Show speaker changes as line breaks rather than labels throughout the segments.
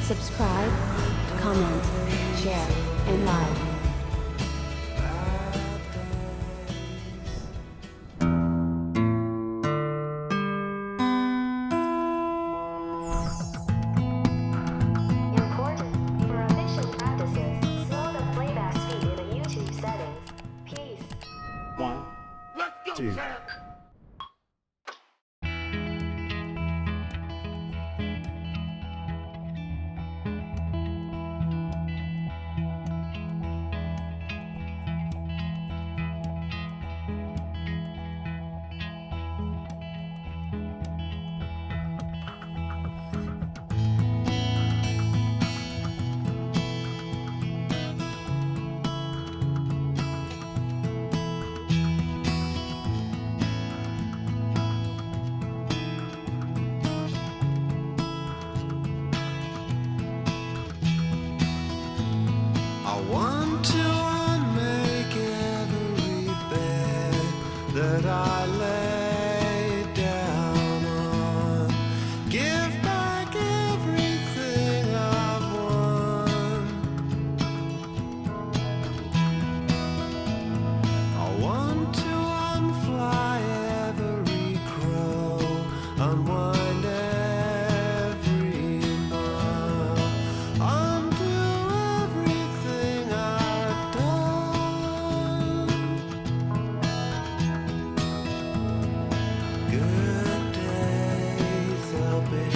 Subscribe, comment, share, and like.
Important. For efficient practices, slow the playback speed in the YouTube settings. Peace.
1, 2.
I want to unmake every bed that I lay down on. Give back everything I've won. I want to unfly every crow, unwind every mile, undo everything I've done. Good days there'll be,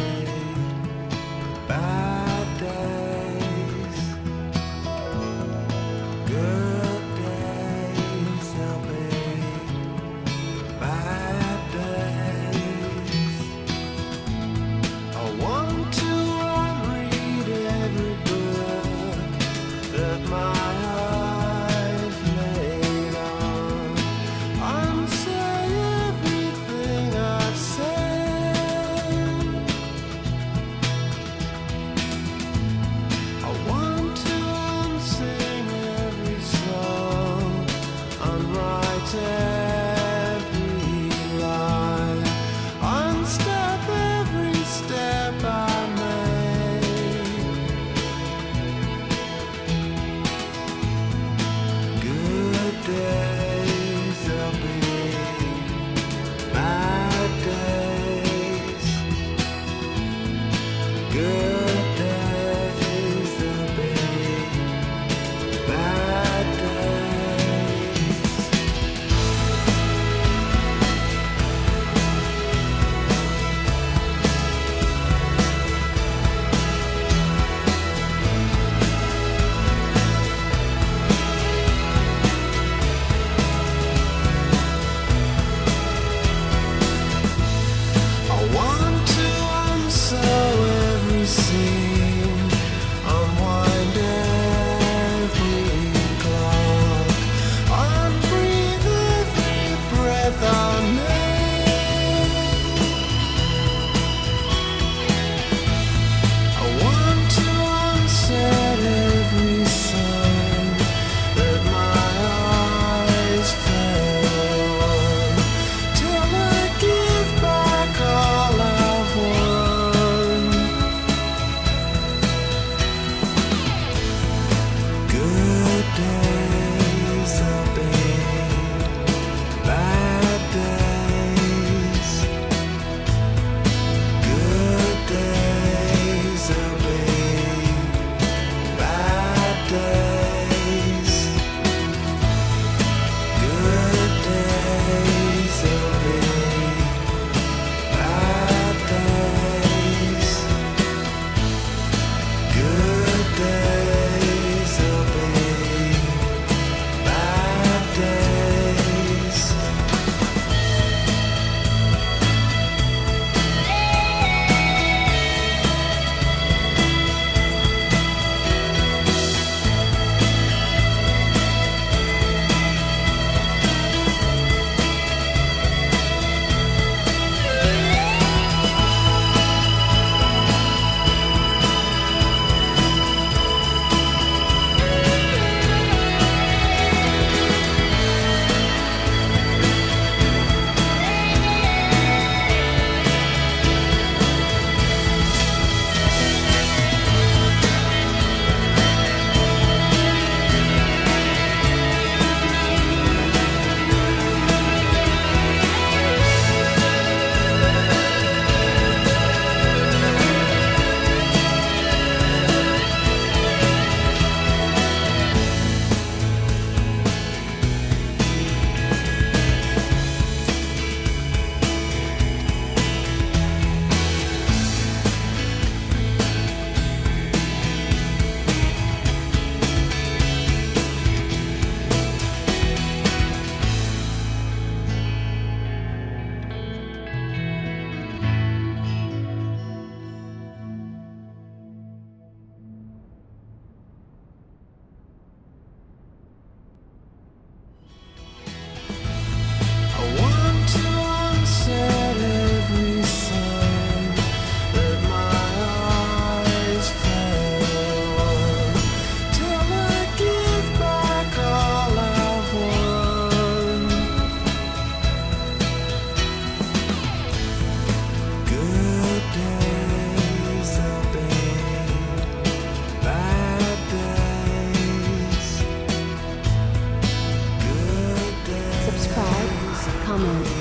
bad days. Good days there'll be, bad days. I want to read every book that my eyes laid on. Unsay everything I've said. I want to unsing every song, unwrite every line, unstep every step I made. Good days there'll be, bad days. Good days there'll be, bad days. I want to unsew every
comment,